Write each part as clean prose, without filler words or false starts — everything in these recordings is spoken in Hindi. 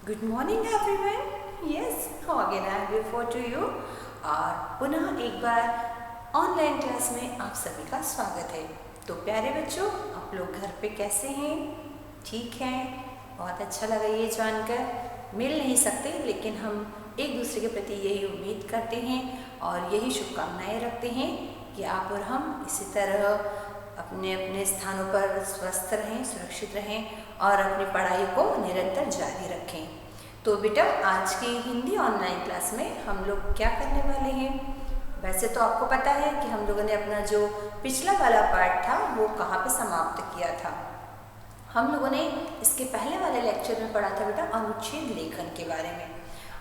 Good morning everyone. Yes, again I am before to you और पुनः एक बार ऑनलाइन क्लास में आप सभी का स्वागत है। तो प्यारे बच्चों, आप लोग घर पे कैसे हैं? ठीक हैं? बहुत अच्छा लगा ये जानकर। मिल नहीं सकते लेकिन हम एक दूसरे के प्रति यही उम्मीद करते हैं और यही शुभकामनाएं रखते हैं कि आप और हम इसी तरह अपने अपने स्थानों पर स्वस्थ रहें, सुरक्षित रहें और अपनी पढ़ाई को निरंतर जारी रखें। तो बेटा, आज की हिंदी ऑनलाइन क्लास में हम लोग क्या करने वाले हैं? वैसे तो आपको पता है कि हम लोगों ने अपना जो पिछला वाला पार्ट था वो कहाँ पे समाप्त किया था। हम लोगों ने इसके पहले वाले लेक्चर में पढ़ा था बेटा अनुच्छेद लेखन के बारे में।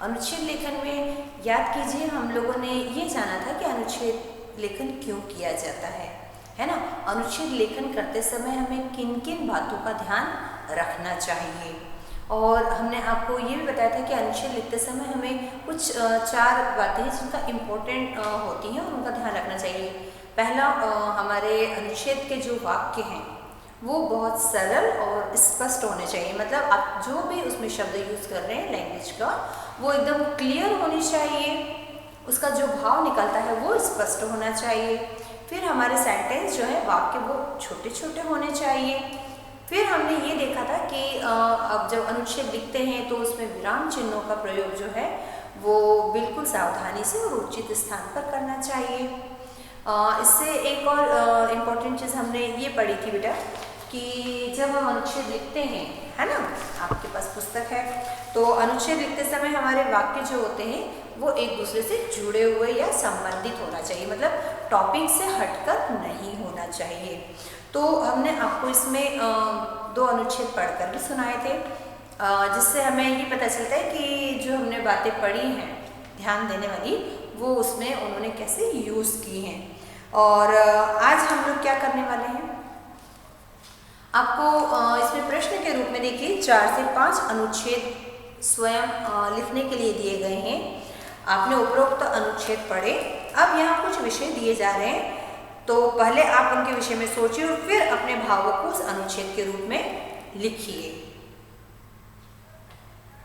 अनुच्छेद लेखन में याद कीजिए, हम लोगों ने ये जाना था कि अनुच्छेद लेखन क्यों किया जाता है ना। अनुच्छेद लेखन करते समय हमें किन किन बातों का ध्यान रखना चाहिए, और हमने आपको ये भी बताया था कि अनुच्छेद लिखते समय हमें कुछ 4 बातें जिनका इम्पोर्टेंट होती हैं और उनका ध्यान रखना चाहिए। पहला, हमारे अनुच्छेद के जो वाक्य हैं वो बहुत सरल और स्पष्ट होने चाहिए। मतलब आप जो भी उसमें शब्द यूज़ कर रहे हैं लैंग्वेज का, वो एकदम क्लियर होनी चाहिए। उसका जो भाव निकलता है वो स्पष्ट होना चाहिए। फिर हमारे सेंटेंस जो है, वाक्य, वो छोटे छोटे होने चाहिए। फिर हमने ये देखा था कि अब जब अनुच्छेद लिखते हैं तो उसमें विराम चिन्हों का प्रयोग जो है वो बिल्कुल सावधानी से और उचित स्थान पर करना चाहिए। इससे एक और इम्पॉर्टेंट चीज़ हमने ये पढ़ी थी बेटा कि जब हम अनुच्छेद लिखते हैं, है ना, आपके पास पुस्तक है, तो अनुच्छेद लिखते समय हमारे वाक्य जो होते हैं वो एक दूसरे से जुड़े हुए या संबंधित होना चाहिए। मतलब टॉपिक से हटकर नहीं होना चाहिए। तो हमने आपको इसमें 2 अनुच्छेद पढ़कर भी सुनाए थे, जिससे हमें ये पता चलता है कि जो हमने बातें पढ़ी हैं ध्यान देने वाली, वो उसमें उन्होंने कैसे यूज़ की हैं। और आज हम लोग क्या करने वाले हैं, आपको इसमें प्रश्न के रूप में देखिए 4 से 5 अनुच्छेद स्वयं लिखने के लिए दिए गए हैं। आपने उपरोक्त अनुच्छेद पढ़े, अब यहाँ कुछ विषय दिए जा रहे हैं, तो पहले आप उनके विषय में सोचिए और फिर अपने भावों को उस अनुच्छेद के रूप में लिखिए।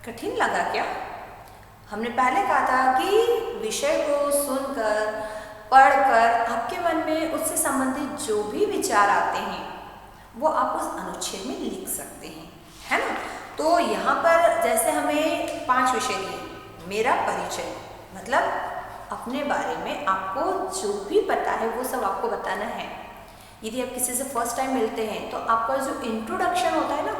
कठिन लगा क्या? हमने पहले कहा था कि विषय को सुनकर, पढ़कर आपके मन में उससे संबंधित जो भी विचार आते हैं वो आप उस अनुच्छेद में लिख सकते हैं, है ना। तो यहाँ पर जैसे हमें 5 विषय दिए। मेरा परिचय, मतलब अपने बारे में आपको जो भी पता है वो सब आपको बताना है। यदि आप किसी से फर्स्ट टाइम मिलते हैं तो आपका जो इंट्रोडक्शन होता है ना,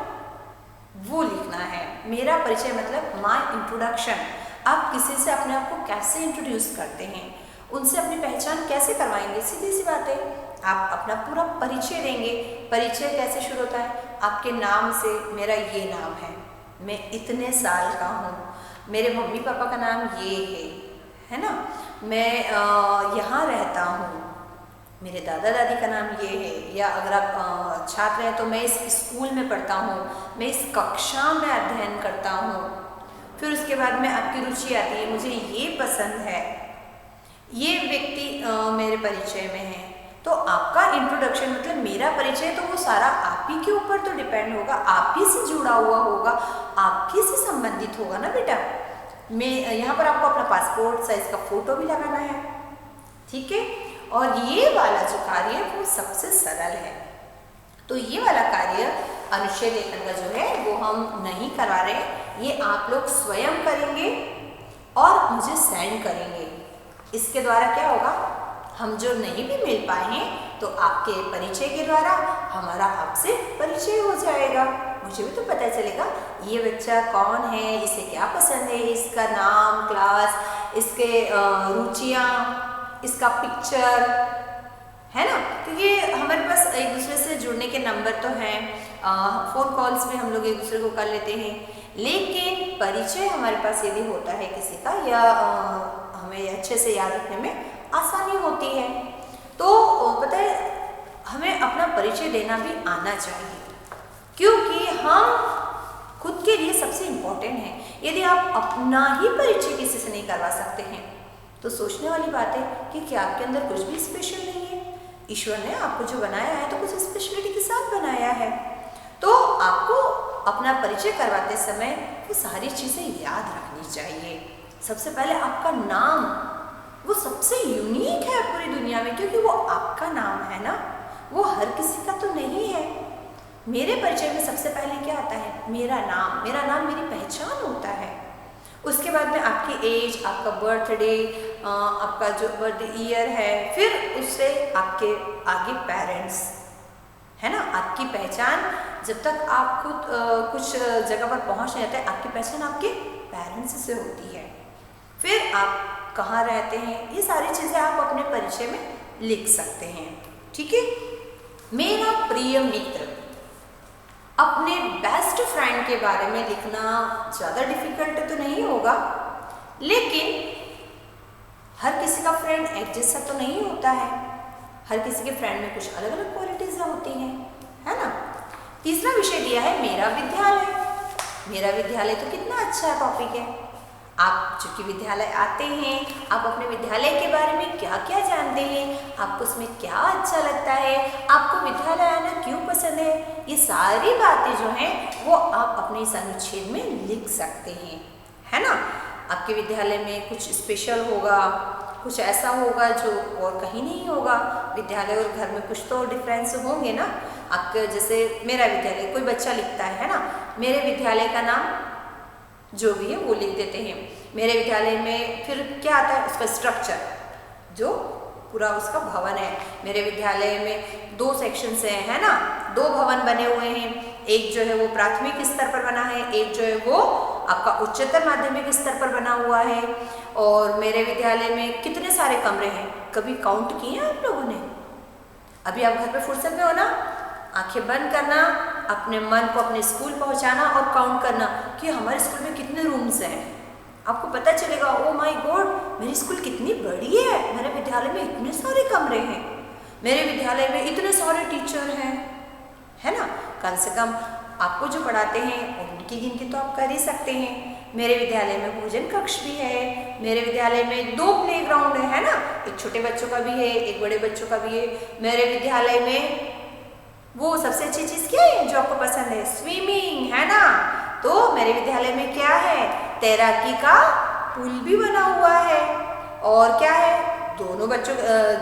वो लिखना है। मेरा परिचय मतलब माय इंट्रोडक्शन। आप किसी से अपने आप को कैसे इंट्रोड्यूस करते हैं, उनसे अपनी पहचान कैसे करवाएंगे, सीधी सी बात है। आप अपना पूरा परिचय देंगे। परिचय कैसे शुरू होता है? आपके नाम से। मेरा ये नाम है, मैं इतने साल का हूँ, मेरे मम्मी पापा का नाम ये है ना, मैं यहाँ रहता हूँ, मेरे दादा दादी का नाम ये है, या अगर आप छात्र हैं तो मैं इस स्कूल में पढ़ता हूँ, मैं इस कक्षा में अध्ययन करता हूँ। फिर उसके बाद में आपकी रुचि आती है, मुझे ये पसंद है, ये व्यक्ति मेरे परिचय में है। तो आपका इंट्रोडक्शन मतलब मेरा परिचय, तो वो सारा आप ही के ऊपर तो डिपेंड होगा, आप ही से जुड़ा हुआ होगा, आप ही से संबंधित होगा ना बेटा। मैं यहाँ पर आपको अपना पासपोर्ट साइज का फोटो भी लगाना है, ठीक है। और ये वाला जो कार्य है वो सबसे सरल है। तो ये वाला कार्य अनुच्छेद लेखन का जो है वो हम नहीं करवा रहे, ये आप लोग स्वयं करेंगे और मुझे सेंड करेंगे। इसके द्वारा क्या होगा, हम जो नहीं भी मिल पाए हैं तो आपके परिचय के द्वारा हमारा आपसे परिचय हो जाएगा। मुझे भी तो पता चलेगा ये बच्चा कौन है, इसे क्या पसंद है, इसका नाम, क्लास, इसके रुचियाँ, इसका पिक्चर, है ना। तो ये हमारे पास एक दूसरे से जुड़ने के नंबर तो हैं, फ़ोन कॉल्स में हम लोग एक दूसरे को कर लेते हैं, लेकिन परिचय हमारे पास यदि होता है किसी का, या हमें अच्छे से याद रखने में आसानी होती है, तो पता है हमें अपना परिचय देना भी आना चाहिए, क्योंकि हम खुद के लिए सबसे इम्पोर्टेंट है। यदि आप अपना ही परिचय किसी से नहीं करवा सकते हैं तो सोचने वाली बात है कि क्या आपके अंदर कुछ भी स्पेशल नहीं है। ईश्वर ने आपको जो बनाया है तो कुछ स्पेशलिटी के साथ बनाया है, तो आपको अपना परिचय करवाते समय वो सारी चीज़ें याद रखनी चाहिए। सबसे पहले आपका नाम, वो सबसे यूनिक है पूरी दुनिया में, क्योंकि वो आपका नाम है ना, वो हर किसी का तो नहीं है। मेरे परिचय में सबसे पहले क्या आता है? मेरा नाम। मेरा नाम मेरी पहचान होता है। उसके बाद में आपकी एज, आपका बर्थडे, आपका जो बर्थ ईयर है, फिर उससे आपके आगे पेरेंट्स, है ना। आपकी पहचान जब तक आप खुद कुछ जगह पर पहुंच नहीं जाते, आपकी पहचान आपके पेरेंट्स से होती है। फिर आप कहाँ रहते हैं, ये सारी चीज़ें आप अपने परिचय में लिख सकते हैं। ठीक है। मेरा प्रिय मित्र, अपने बेस्ट फ्रेंड के बारे में लिखना ज़्यादा डिफिकल्ट तो नहीं होगा, लेकिन हर किसी का फ्रेंड एक जैसा तो नहीं होता है। हर किसी के फ्रेंड में कुछ अलग अलग क्वालिटीज़ होती हैं, है ना। तीसरा विषय दिया है मेरा विद्यालय। मेरा विद्यालय तो कितना अच्छा टॉपिक है। आप चूँकि विद्यालय आते हैं, आप अपने विद्यालय के बारे में क्या क्या जानते हैं, आपको उसमें क्या अच्छा लगता है, आपको विद्यालय आना क्यों पसंद है, ये सारी बातें जो हैं वो आप अपने इस अनुच्छेद में लिख सकते हैं, है ना। आपके विद्यालय में कुछ स्पेशल होगा, कुछ ऐसा होगा जो और कहीं नहीं होगा। विद्यालय और घर में कुछ तो डिफरेंस होंगे ना। आपके जैसे मेरा विद्यालय, कोई बच्चा लिखता है ना, मेरे विद्यालय का नाम जो भी है वो लिख देते हैं। मेरे विद्यालय में फिर क्या आता है, उसका स्ट्रक्चर, जो पूरा उसका भवन है। मेरे विद्यालय में 2 सेक्शंस हैं, है ना, 2 भवन बने हुए हैं। एक जो है वो प्राथमिक स्तर पर बना है, एक जो है वो आपका उच्चतर माध्यमिक स्तर पर बना हुआ है। और मेरे विद्यालय में कितने सारे कमरे हैं, कभी काउंट किए हैं आप लोगों ने? अभी आप घर पे फुर्सत में हो ना, आंखें बंद करना, अपने मन को अपने स्कूल पहुंचाना और काउंट करना कि हमारे स्कूल में कितने रूम्स हैं। आपको पता चलेगा, ओ माय गॉड, मेरी स्कूल कितनी बड़ी है, मेरे विद्यालय में इतने सारे कमरे हैं, मेरे विद्यालय में इतने सारे टीचर हैं, है ना। कम से कम आपको जो पढ़ाते हैं उनकी गिनती तो आप कर ही सकते हैं। मेरे विद्यालय में भोजन कक्ष भी है, मेरे विद्यालय में 2 प्लेग्राउंड है ना, एक छोटे बच्चों का भी है, एक बड़े बच्चों का भी है। मेरे विद्यालय में वो सबसे अच्छी चीज़ क्या है जो आपको पसंद है? स्विमिंग, है ना। तो मेरे विद्यालय में क्या है? तैराकी का पूल भी बना हुआ है। और क्या है, दोनों बच्चों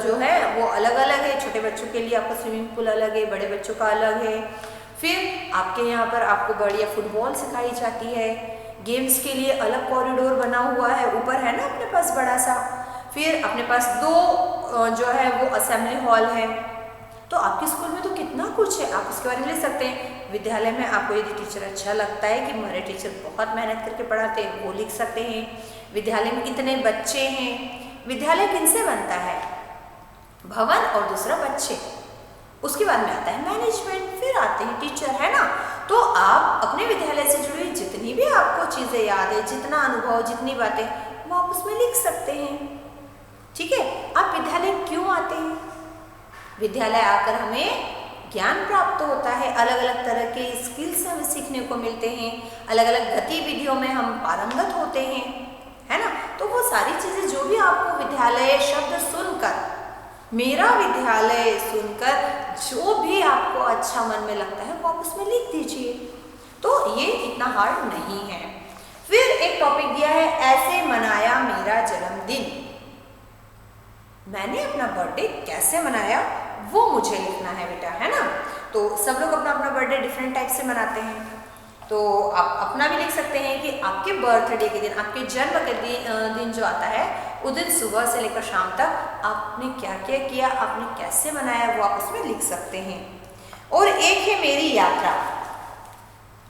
जो है वो अलग अलग है। छोटे बच्चों के लिए आपका स्विमिंग पूल अलग है, बड़े बच्चों का अलग है। फिर आपके यहाँ पर आपको बढ़िया फुटबॉल सिखाई जाती है। गेम्स के लिए अलग कॉरिडोर बना हुआ है, ऊपर है ना अपने पास बड़ा सा। फिर अपने पास 2 जो है वो असेंबली हॉल है। तो आपके स्कूल में तो कितना कुछ है, आप उसके बारे में लिख सकते हैं। विद्यालय में आपको यदि टीचर अच्छा लगता है कि हमारे टीचर बहुत मेहनत करके पढ़ाते हैं, वो लिख सकते हैं। विद्यालय में इतने बच्चे हैं। विद्यालय किनसे बनता है? भवन और दूसरा बच्चे। उसके बाद में आता है मैनेजमेंट, फिर आते हैं टीचर, है ना। तो आप अपने विद्यालय से जुड़ी जितनी भी आपको चीज़ें याद है, जितना अनुभव, जितनी बातें, वो आप उसमें लिख सकते हैं। ठीक है। आप विद्यालय क्यों आते हैं? विद्यालय आकर हमें ज्ञान प्राप्त होता है, अलग अलग तरह के स्किल्स हमें सीखने को मिलते हैं, अलग अलग गतिविधियों में हम पारंगत होते हैं, है ना। तो वो सारी चीज़ें जो भी आपको विद्यालय शब्द सुनकर, मेरा विद्यालय सुनकर जो भी आपको अच्छा मन में लगता है वो आप उसमें लिख दीजिए। तो ये इतना हार्ड नहीं है। फिर एक टॉपिक दिया है, ऐसे मनाया मेरा जन्मदिन। मैंने अपना बर्थडे कैसे मनाया वो मुझे लिखना है बेटा, है ना। तो सब लोग अपना अपना बर्थडे डिफरेंट टाइप से मनाते हैं। तो आप अपना भी लिख सकते हैं कि आपके बर्थडे के दिन, आपके जन्म के दिन जो आता है, उस दिन सुबह से लेकर शाम तक आपने क्या क्या किया, आपने कैसे मनाया, वो आप उसमें लिख सकते हैं। और एक है मेरी यात्रा,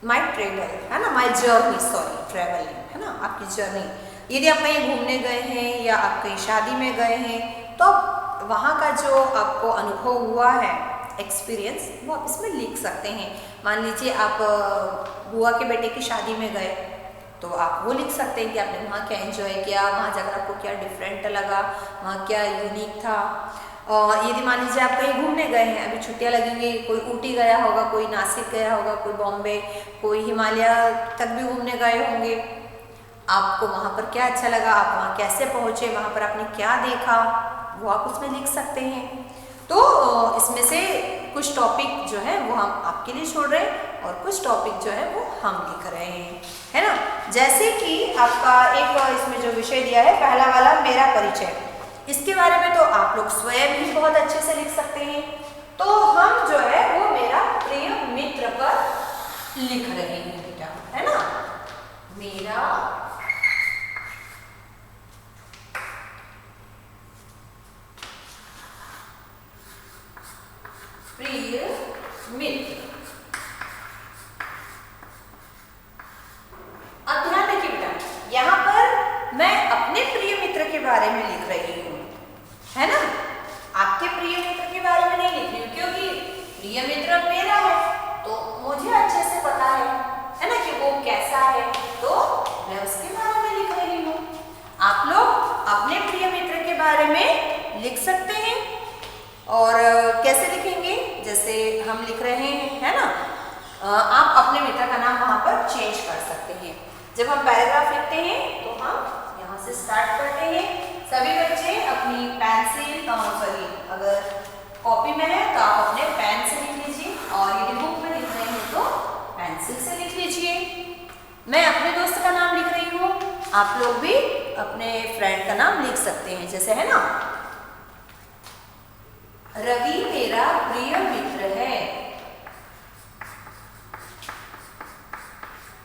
माई ट्रेवल, है ना, माई जर्नी, सॉरी ट्रेवलिंग, है ना, आपकी जर्नी। यदि आप कहीं घूमने गए हैं या आप कहीं शादी में गए हैं, तो वहाँ का जो आपको अनुभव हुआ है, एक्सपीरियंस, वो आप इसमें लिख सकते हैं। मान लीजिए आप बुआ के बेटे की शादी में गए, तो आप वो लिख सकते हैं कि आपने वहाँ क्या एंजॉय किया, वहाँ जाकर आपको क्या डिफरेंट लगा, वहाँ क्या यूनिक था। और यदि मान लीजिए आप कहीं घूमने गए हैं, अभी छुट्टियाँ लगी हुई, कोई ऊटी गया होगा, कोई नासिक गया होगा, कोई बॉम्बे, कोई हिमालय तक भी घूमने गए होंगे, आपको वहाँ पर क्या अच्छा लगा, आप वहाँ कैसे पहुँचे, वहाँ पर आपने क्या देखा, वो आप उसमें लिख सकते हैं। तो इसमें से कुछ टॉपिक जो है वो हम आपके लिए छोड़ रहे हैं, और कुछ टॉपिक जो है वो हम लिख रहे हैं, है ना। जैसे कि आपका एक इसमें जो विषय दिया है पहला वाला मेरा परिचय, इसके बारे में तो आप लोग स्वयं ही बहुत अच्छे से लिख सकते हैं। तो हम जो है वो मेरा प्रिय मित्र पर लिख रहे हैं बेटा, है ना। मेरा प्रिय मित्र। अब ध्यान रखिए बेटा, यहाँ पर मैं अपने प्रिय मित्र के बारे में लिख रही हूँ, है ना। आपके प्रिय मित्र के बारे में नहीं लिख रही हूँ, क्योंकि प्रिय मित्र मेरा है तो मुझे अच्छे से पता है ना कि वो कैसा है, तो मैं उसके बारे में लिख रही हूँ। आप लोग अपने प्रिय मित्र के बारे में लिख सकते हैं। और कैसे लिखेंगे, जैसे हम लिख रहे हैं, है ना। आप अपने मित्र का नाम वहाँ पर चेंज कर सकते हैं। जब हम पैराग्राफ लिखते हैं तो हम यहाँ से स्टार्ट करते हैं। सभी बच्चे अपनी पेंसिल, सॉरी अगर कॉपी में है तो आप अपने पेन से लिख लीजिए, और यदि बुक में लिख रहे हैं तो पेंसिल से लिख लीजिए। मैं अपने दोस्त का नाम लिख रही हूँ, आप लोग भी अपने फ्रेंड का नाम लिख सकते हैं, जैसे है ना, रवि मेरा प्रिय मित्र है।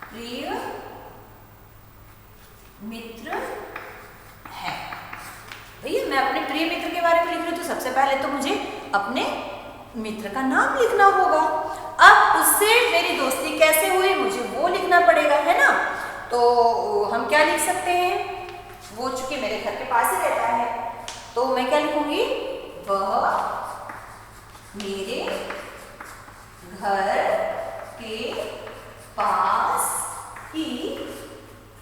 प्रिय मित्र है। भैया मैं अपने प्रिय मित्र के बारे में लिख रही हूँ तो सबसे पहले तो मुझे अपने मित्र का नाम लिखना होगा। अब उससे मेरी दोस्ती कैसे हुई मुझे वो लिखना पड़ेगा, है ना। तो हम क्या लिख सकते हैं, वो चूंकि मेरे घर के पास ही रहता है तो मैं क्या लिखूंगी, वह मेरे घर के पास ही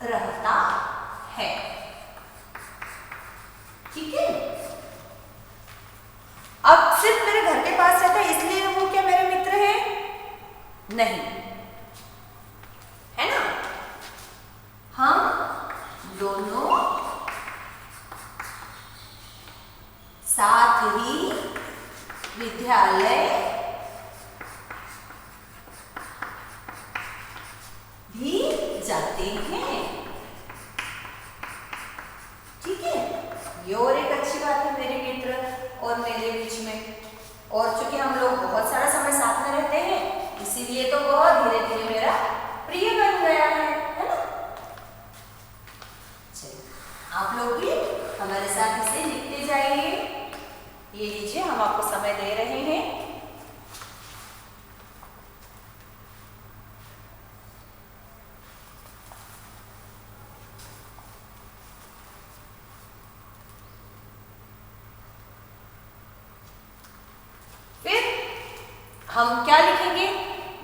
रहता है, ठीक है। अब सिर्फ मेरे घर के पास रहता है इसलिए वो क्या मेरे मित्र है, नहीं, है ना। हम दोनों साथ ही विद्यालय भी जाते हैं, ठीक है। ये और एक अच्छी बात है मेरे मित्र और मेरे बीच में। और चूंकि हम लोग बहुत सारा समय साथ में रहते हैं इसीलिए तो बहुत धीरे धीरे मेरा प्रिय बन गया है ना। चलिए आप लोग भी हमारे साथ इसे लिखते जाइए। ये लीजिए हम आपको समय दे रहे हैं। हम क्या लिखेंगे,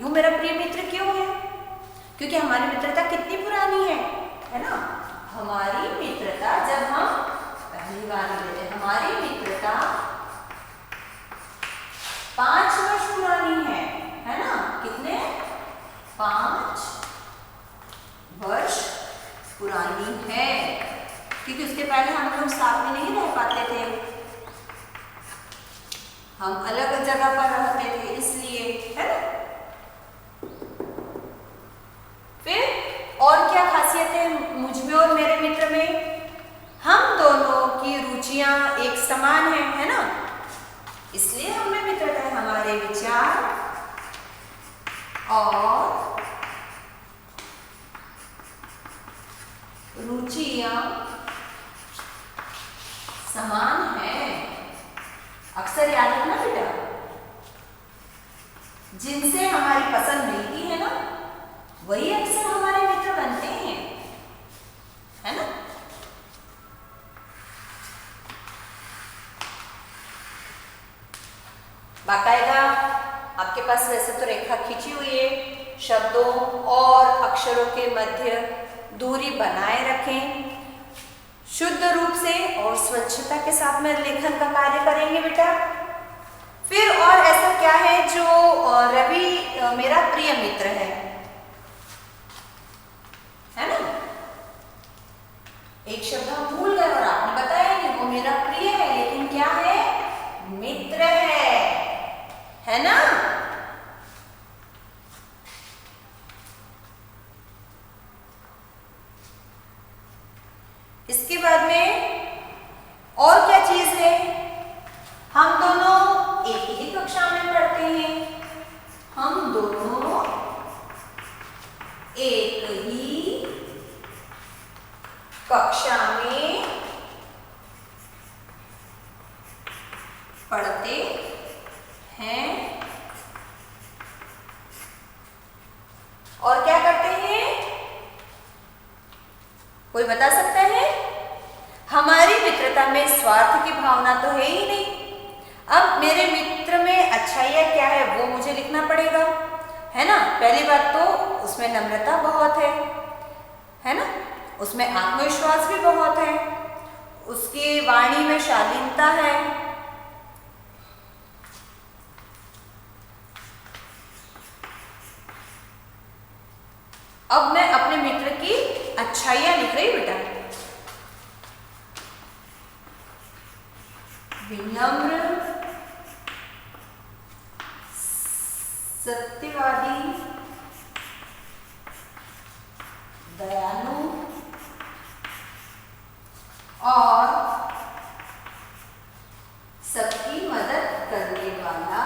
यूं मेरा प्रिय मित्र क्यों है, क्योंकि हमारी मित्रता कितनी पुरानी है ना। हमारी मित्रता जब हम पहली बार मिले थे, हमारी मित्रता 5 वर्ष पुरानी है ना। कितने, 5 वर्ष पुरानी है, क्योंकि उसके पहले हम लोग साथ में नहीं रह पाते थे, हम अलग जगह पर रहते थे इसलिए, है ना। फिर और क्या खासियत है मुझ में और मेरे मित्र में, हम दोनों की रुचियां एक समान है ना, इसलिए हमें मित्रता है। हमारे विचार और रुचियां समान है। अक्सर याद रखना बेटा, जिनसे हमारी पसंद मिलती है ना वही अक्सर हमारे मित्र बनते हैं, है ना। बाकायदा आपके पास वैसे तो रेखा खींची हुई है, शब्दों और अक्षरों के मध्य दूरी बनाए रखें, शुद्ध रूप से और स्वच्छता के साथ में लेखन का कार्य करेंगे बेटा। फिर और ऐसा क्या है जो रवि मेरा प्रिय मित्र है ना। एक शब्द हम भूल गए और आपने बताया कि वो मेरा प्रिय है, लेकिन क्या है, मित्र है ना। इसके बाद में और क्या चीज है, हम दोनों एक ही कक्षा में पढ़ते हैं, हम दोनों एक ही कक्षा में पढ़ते हैं और क्या करते हैं, कोई बता सकता है? हमारी मित्रता में स्वार्थ की भावना तो है ही नहीं। अब मेरे मित्र में अच्छाइयाँ क्या है वो मुझे लिखना पड़ेगा, है ना। पहली बात तो उसमें नम्रता बहुत है ना, उसमें आत्मविश्वास भी बहुत है, उसकी वाणी में शालीनता है। अब मैं अपने मित्र की अच्छाइयाँ लिख रही हूँ बेटा। विनम्र, सत्यवादी, दयालु और सबकी मदद करने वाला,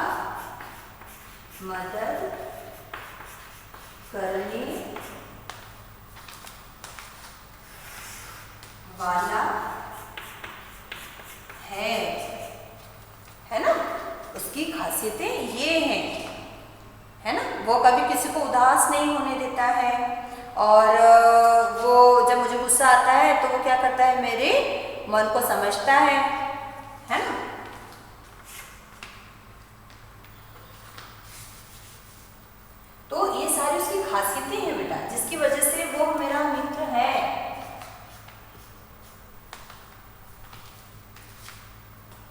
मदद करने वाला है ना। उसकी खासियतें ये हैं, है ना। वो कभी किसी को उदास नहीं होने देता है और वो जब मुझे गुस्सा आता है तो वो क्या करता है, मेरे मन को समझता है ना। तो ये सारी उसकी खासियतें हैं बेटा, जिसकी वजह से वो मेरा मित्र है।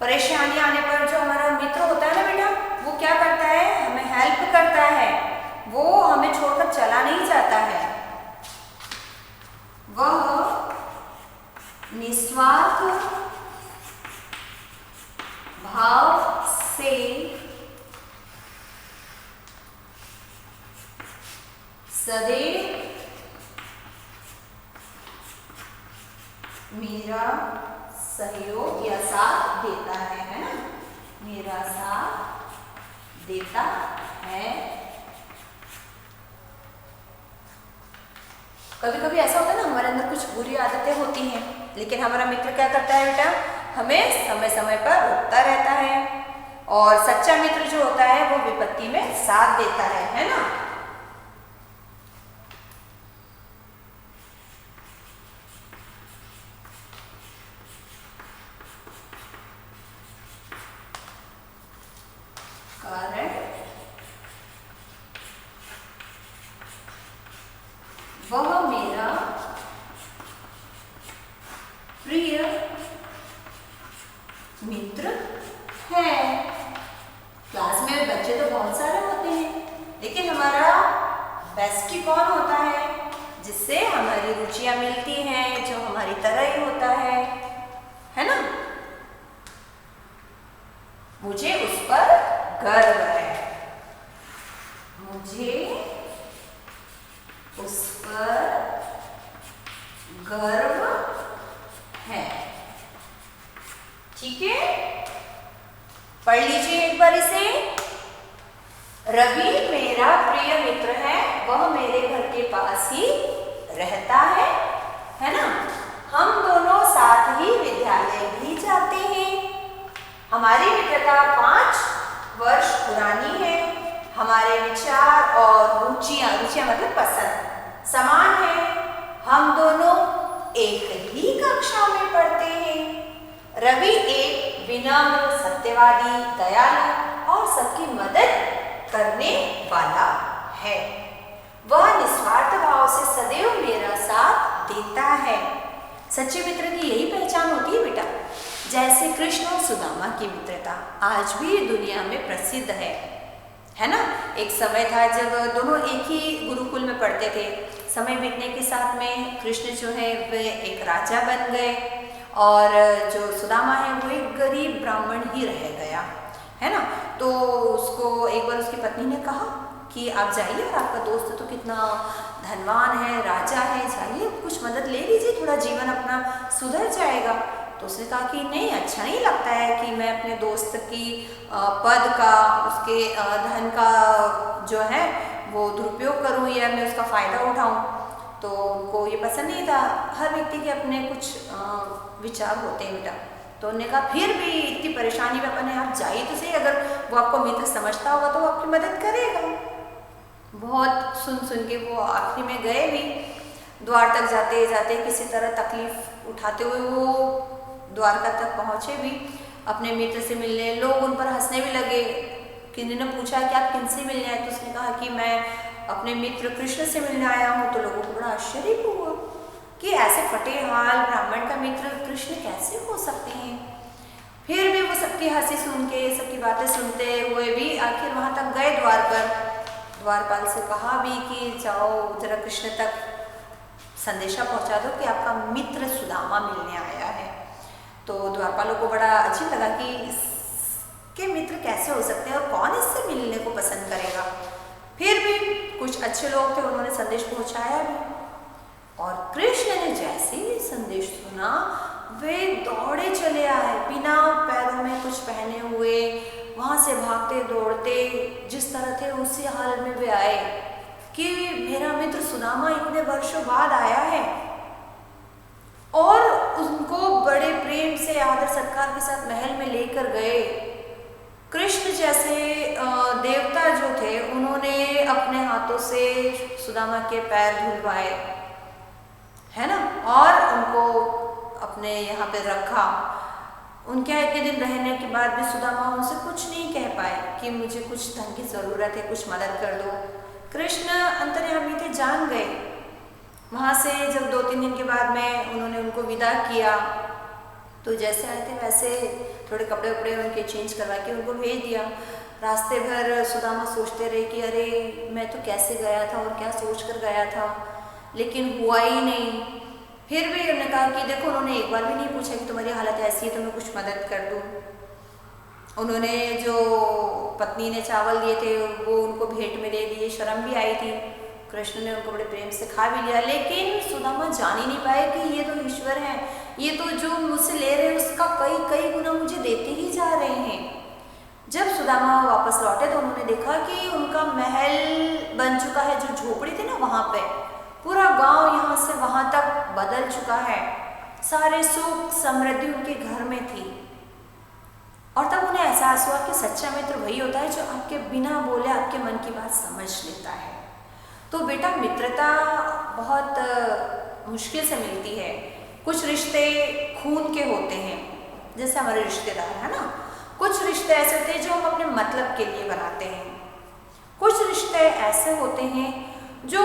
परेशानी आने पर जो हमारा मित्र होता है ना बेटा, वो क्या करता है, हमें हेल्प करता है, वो हमें छोड़कर चला नहीं जाता है। वह निस्वार्थ भाव से सदैव मेरा सहयोग या साथ देता है ना, मेरा साथ देता है। कभी कभी ऐसा होता है ना, हमारे अंदर कुछ बुरी आदतें होती हैं, लेकिन हमारा मित्र क्या करता है बेटा, हमें समय समय पर रोकता रहता है। और सच्चा मित्र जो होता है वो विपत्ति में साथ देता है ना। कारण वह मेरा प्रिय मित्र है। क्लास में बच्चे तो बहुत सारे होते हैं, लेकिन हमारा बेस्टी कौन होता है, जिससे हमारी रुचियां मिलती हैं, जो हमारी तरह ही होता है ना। मुझे उस पर गर्व है, मुझे उस पर गर्व है। ठीक है, पढ़ लीजिए एक बार इसे। रवि मेरा प्रिय मित्र है, वह मेरे घर के पास ही रहता है ना। हम दोनों साथ ही विद्यालय भी जाते हैं। हमारी मित्रता 5 वर्ष पुरानी है। हमारे विचार और रुचियां मतलब पसंद समान है। हम दोनों एक ही कक्षा में पढ़ते हैं। रवि एक विनम्र, सत्यवादी, दयालु और सबकी मदद करने वाला है। वह निस्वार्थ भाव से सदैव मेरा साथ देता है। सच्चे मित्र की यही पहचान होती है बेटा। जैसे कृष्ण और सुदामा की मित्रता आज भी दुनिया में प्रसिद्ध है ना। एक समय था जब दोनों एक ही गुरुकुल में पढ़ते थे। समय बीतने के साथ में कृष्ण जो है वे एक राजा बन गए और जो सुदामा है वो एक गरीब ब्राह्मण ही रह गया, है ना। तो उसको एक बार उसकी पत्नी ने कहा कि आप जाइए और आपका दोस्त तो कितना धनवान है, राजा है, जाइए कुछ मदद ले लीजिए, थोड़ा जीवन अपना सुधर जाएगा। तो उसने कहा कि नहीं, अच्छा नहीं लगता है कि मैं अपने दोस्त की पद का, उसके धन का जो है वो दुरुपयोग करूं या मैं उसका फ़ायदा उठाऊं। तो उनको ये पसंद नहीं था। हर व्यक्ति के अपने कुछ विचार होते हैं बेटा। तो उन्होंने कहा फिर भी इतनी परेशानी में अपने आप जाइए तो सही, अगर वो आपको मित्र समझता होगा तो वो आपकी मदद करेगा। बहुत सुन के वो आखिरी में गए भी। द्वार तक जाते जाते किसी तरह तकलीफ उठाते हुए वो द्वारका तक पहुँचे भी अपने मित्र से मिलने। लोग उन पर हंसने भी लगे। किसी ने पूछा कि आप किनसे मिलने आए, तो उसने कहा कि मैं अपने मित्र कृष्ण से मिलने आया हूँ। तो लोगों को बड़ा आश्चर्य हुआ कि ऐसे फटे हाल ब्राह्मण का मित्र कृष्ण कैसे हो सकते हैं। फिर भी वो सबकी हंसी सुन के, सबकी बातें सुनते हुए भी आखिर वहाँ तक गए द्वार पर। द्वारपाल से कहा भी कि जाओ जरा कृष्ण तक संदेशा पहुँचा दो कि आपका मित्र सुदामा मिलने आया है। तो द्वारपालों को बड़ा अजीब लगा कि इसके मित्र कैसे हो सकते हैं और कौन इससे मिलने को पसंद करेगा। फिर भी कुछ अच्छे लोग थे, उन्होंने संदेश पहुँचाया भी। और कृष्ण ने जैसे ही संदेश सुना वे दौड़े चले आए, बिना पैरों में कुछ पहने हुए, वहाँ से भागते दौड़ते जिस तरह थे उसी हाल में वे आए कि मेरा मित्र सुदामा इतने वर्षों बाद आया है। और उनको बड़े प्रेम से आदर सत्कार के साथ महल में लेकर गए। कृष्ण जैसे देवता जो थे उन्होंने अपने हाथों से सुदामा के पैर धुलवाए, है ना, और उनको अपने यहाँ पे रखा। उनके यहाँ इतने दिन रहने के बाद भी सुदामा उनसे कुछ नहीं कह पाए कि मुझे कुछ धन की ज़रूरत है, कुछ मदद कर दो। कृष्ण अंतर्यामी थे, जान गए। वहाँ से जब 2-3 दिन के बाद में उन्होंने उनको विदा किया तो जैसे आए थे वैसे थोड़े कपड़े वपड़े उनके चेंज करवा के उनको भेज दिया। रास्ते भर सुदामा सोचते रहे कि अरे मैं तो कैसे गया था और क्या सोच कर गया था, लेकिन हुआ ही नहीं। फिर भी उन्होंने कहा कि देखो, उन्होंने एक बार भी नहीं पूछा कि तुम्हारी हालत ऐसी है तो मैं कुछ मदद कर दूँ। उन्होंने जो पत्नी ने चावल दिए थे वो उनको भेंट में दे दिए। शर्म भी आई थी। कृष्ण ने उनको बड़े प्रेम से खा भी लिया, लेकिन सुदामा जान ही नहीं पाए कि ये तो ईश्वर है, ये तो जो मुझसे ले रहे हैं उसका कई कई गुना मुझे देते ही जा रहे हैं। जब सुदामा वापस लौटे तो उन्होंने देखा कि उनका महल बन चुका है। जो झोपड़ी थी ना वहाँ पे, पूरा गांव यहाँ से वहाँ तक बदल चुका है। सारे सुख समृद्धि उनके घर में थी। और तब उन्हें एहसास हुआ कि सच्चा मित्र वही होता है जो आपके बिना बोले आपके मन की बात समझ लेता है। तो बेटा, मित्रता बहुत मुश्किल से मिलती है। कुछ रिश्ते खून के होते हैं, जैसे हमारे रिश्तेदार है ना। कुछ रिश्ते ऐसे होते हैं जो हम अपने मतलब के लिए बनाते हैं। कुछ रिश्ते ऐसे होते हैं जो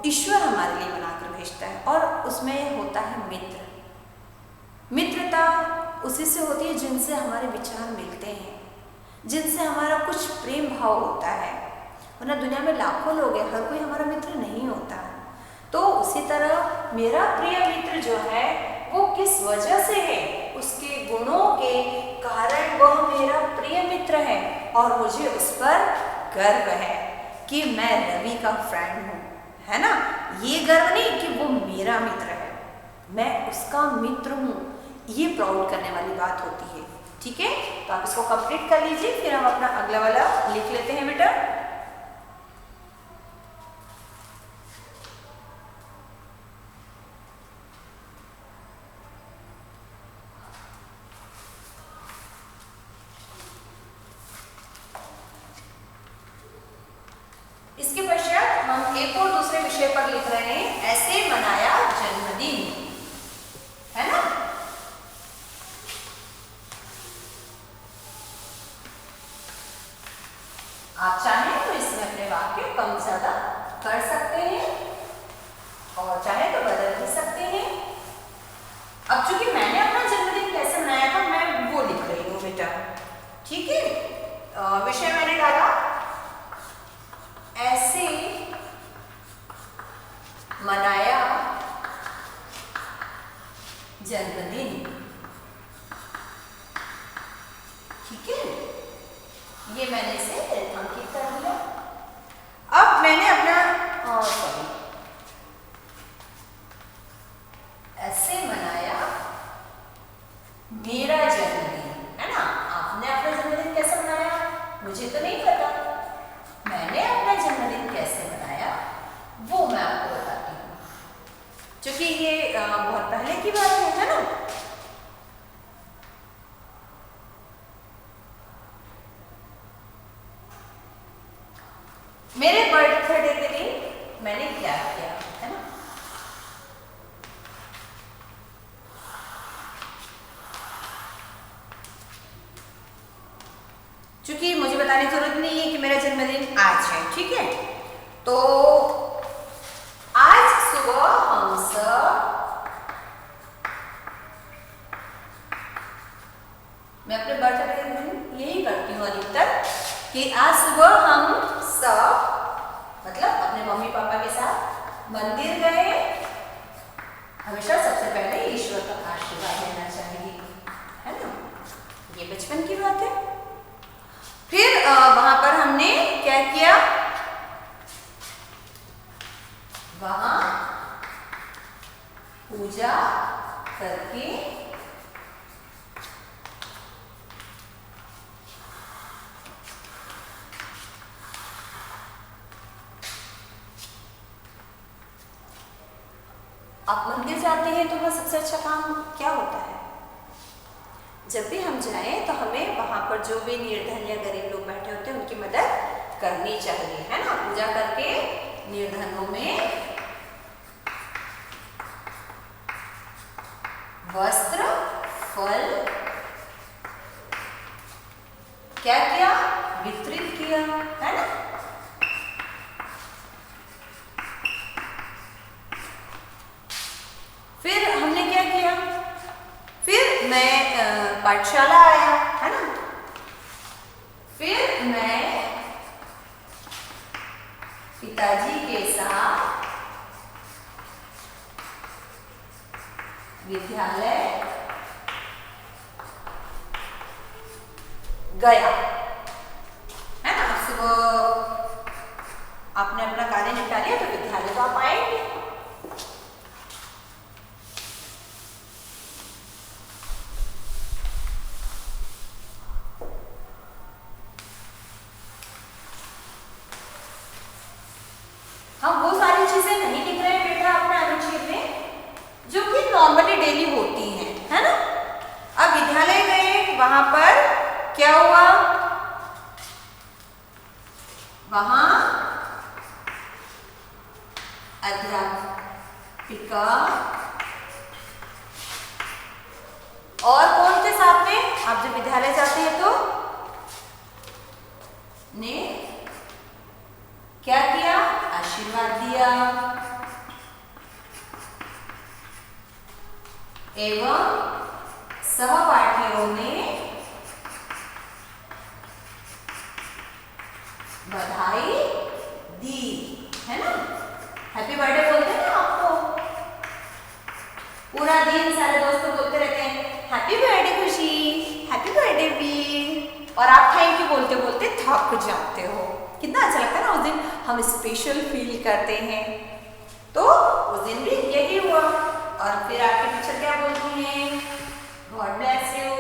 ईश्वर हमारे लिए बनाकर भेजता है, और उसमें होता है मित्र। मित्रता उसी से होती है जिनसे हमारे विचार मिलते हैं, जिनसे हमारा कुछ प्रेम भाव होता है। वरना दुनिया में लाखों लोग हैं, हर कोई हमारा मित्र नहीं होता है। तो उसी तरह मेरा प्रिय मित्र जो है वो किस वजह से है, उसके गुणों के कारण वह मेरा प्रिय मित्र है, और मुझे उस पर गर्व है कि मैं रवि का फ्रेंड हूँ, है ना। ये गर्व नहीं कि वो मेरा मित्र है, मैं उसका मित्र हूँ, ये प्राउड करने वाली बात होती है। ठीक है, तो आप इसको कंप्लीट कर लीजिए, फिर हम अपना अगला वाला लिख लेते हैं बेटा। इसके पश्चात हम एक और दूसरे विषय पर लिख रहे हैं, ऐसे मनाया जन्मदिन, है ना। आप चाहें तो इसमें अपने वाक्य कम ज्यादा कर सकते हैं और चाहे तो बदल भी सकते हैं। अब चूंकि मैंने अपना जन्मदिन कैसे मनाया था मैं वो लिख रही हूँ बेटा। ठीक है, विषय मैंने डाला ऐसे मनाया जन्मदिन। ठीक है, ये मैंने इसे रेखांकित कर दिया। अब मैंने अपना क्योंकि ये बहुत पहले की बात है ना। मेरे बर्थडे के दिन मैंने क्या किया है ना। क्योंकि मुझे बताने की जरूरत नहीं है कि मेरा जन्मदिन आज है, ठीक है। तो आज सुबह हम सब, मैं अपने बर्थडे के दिन यही करती हूँ अधिकतर कि आज सुबह हम सब मतलब अपने मम्मी पापा के साथ मंदिर गए। हमेशा सबसे पहले ईश्वर का आशीर्वाद लेना चाहिए, है ना। ये बचपन की बात है। फिर वहां पर हमने क्या किया, वहां पूजा करके आप मंदिर जाते हैं तो वह सबसे अच्छा काम क्या होता है, जब भी हम जाएं तो हमें वहां पर जो भी निर्धन या गरीब लोग बैठे होते हैं उनकी मदद करनी चाहिए, है ना। पूजा करके निर्धनों में वस्त्र, फल क्या किया, वितरित किया, है ना। फिर हमने क्या किया, फिर मैं पाठशाला आया, है ना। फिर मैं पिताजी के साथ विद्यालय गया, है ना। सुबह आपने अपना कार्य निपटा लिया तो विद्यालय तो आप आएंगे। हम वो सारी चीजें नहीं लिख रहे हैं बेटा अपने अनुच्छेद में जो कि नॉर्मली डेली होती हैं, है ना। अब विद्यालय गए, वहां पर क्या हुआ, वहां अध्यापिका और कौन थे साथ में, आप जब विद्यालय जाते हैं तो ने क्या किया, आशीर्वाद दिया एवं सहपाठियों ने बधाई दी, है ना। हैप्पी बर्थडे बोलते हैं ना आपको, पूरा दिन सारे दोस्तों बोलते रहते हैं हैप्पी बर्थडे खुशी, हैप्पी बर्थडे वीर, और आप थैंक यू बोलते बोलते थक जाते हो। कितना अच्छा लगता है ना, उस दिन हम स्पेशल फील करते हैं। तो उस दिन भी यही हुआ। और फिर आपके टीचर क्या बोलती हैं, God bless you,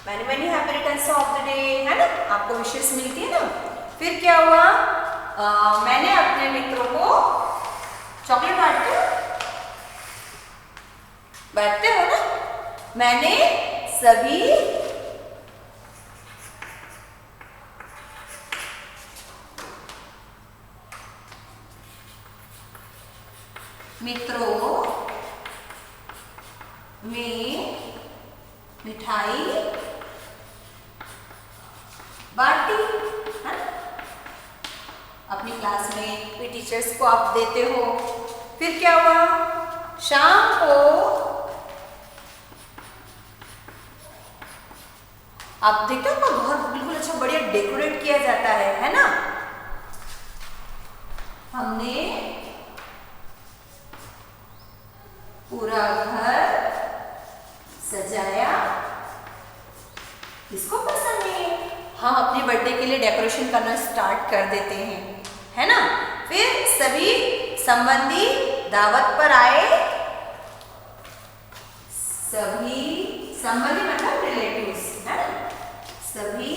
many many happy returns of the day, है ना, आपको विशेष मिलती है ना। फिर क्या हुआ, मैंने अपने मित्रों को चॉकलेट बांटते हो ना, मैंने सभी मित्रों में मिठाई बांटी, है ना। अपनी क्लास में भी टीचर्स को आप देते हो। फिर क्या हुआ, शाम को आप देखते हो ना, घर बिल्कुल अच्छा बढ़िया डेकोरेट किया जाता है ना। हमने पूरा घर सजाया। किसको पसंद है, हम अपने बर्थडे के लिए डेकोरेशन करना स्टार्ट कर देते हैं, है ना। फिर सभी संबंधी दावत पर आए, सभी संबंधी मतलब रिलेटिव्स, है ना। सभी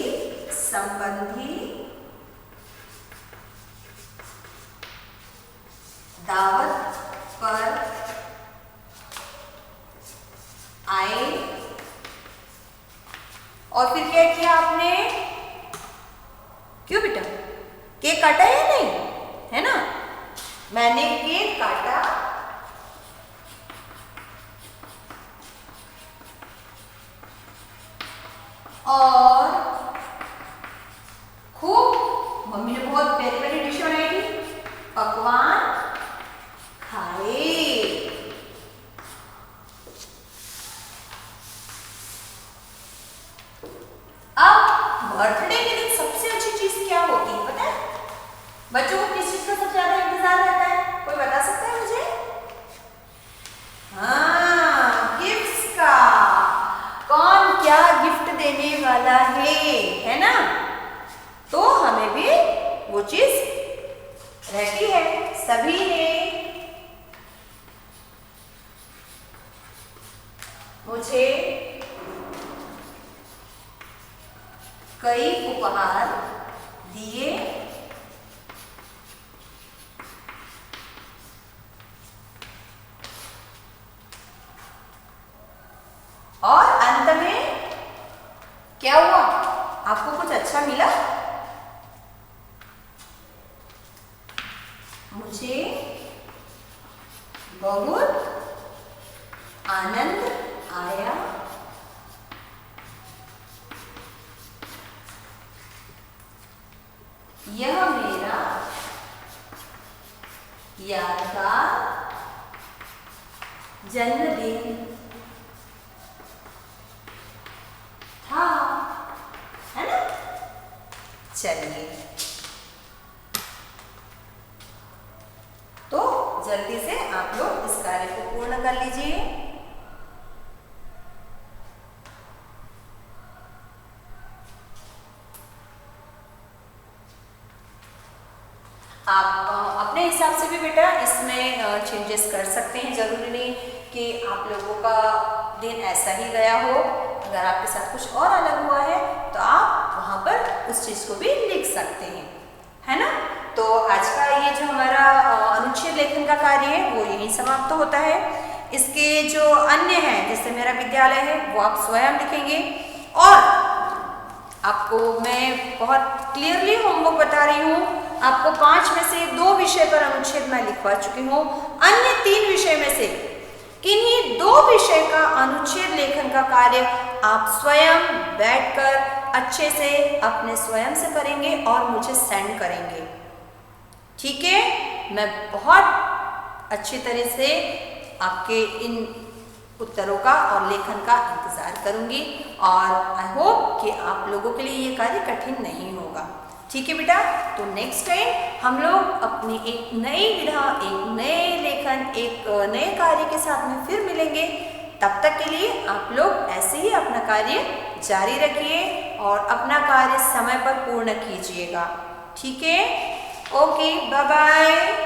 संबंधी दावत पर आए और फिर क्या किया आपने? क्यों बेटा? केक काटा या नहीं? है ना? मैंने केक काटा और खूब मम्मी ने बहुत प्यारी प्यारी डिश बनाई थी, पकवान खाए। अब बर्थडे के दिन सबसे अच्छी चीज क्या होती है पता है? बच्चों को किस चीज का सबसे ज्यादा इंतजार रहता है? कोई बता सकता है मुझे? हाँ, गिफ्ट्स का। कौन क्या गिफ्ट देने वाला है ना? तो हमें भी वो चीज रहती है। सभी ने मुझे कई उपहार दिए और अंत में क्या हुआ? आपको कुछ अच्छा मिला? मुझे बहुत आनंद आया। यह मेरा यादगार जन्मदिन था, है ना? चलिए, तो जल्दी से आप लोग इस कार्य को पूर्ण कर लीजिए। आप अपने हिसाब से भी बेटा इसमें चेंजेस कर सकते हैं। जरूरी नहीं कि आप लोगों का दिन ऐसा ही गया हो। अगर आपके साथ कुछ और अलग हुआ है तो आप वहाँ पर उस चीज़ को भी लिख सकते हैं, है ना? तो आज का ये जो हमारा अनुच्छेद लेखन का कार्य है वो यहीं समाप्त होता है। इसके जो अन्य हैं जैसे मेरा विद्यालय है वो आप स्वयं लिखेंगे और आपको मैं बहुत क्लियरली होमवर्क बता रही हूँ। आपको 5 में से 2 विषय पर अनुच्छेद मैं लिखवा चुकी हूँ। अन्य 3 विषय में से किन्हीं 2 विषय का अनुच्छेद लेखन का कार्य आप स्वयं बैठकर अच्छे से अपने स्वयं से करेंगे और मुझे सेंड करेंगे। ठीक है? मैं बहुत अच्छी तरह से आपके इन उत्तरों का और लेखन का इंतजार करूंगी और आई होप कि आप लोगों के लिए ये कार्य कठिन नहीं होगा। ठीक है बेटा? तो नेक्स्ट टाइम हम लोग अपनी एक नई विधा, एक नए लेखन, एक नए कार्य के साथ में फिर मिलेंगे। तब तक के लिए आप लोग ऐसे ही अपना कार्य जारी रखिए और अपना कार्य समय पर पूर्ण कीजिएगा। ठीक है? Okay, bye bye.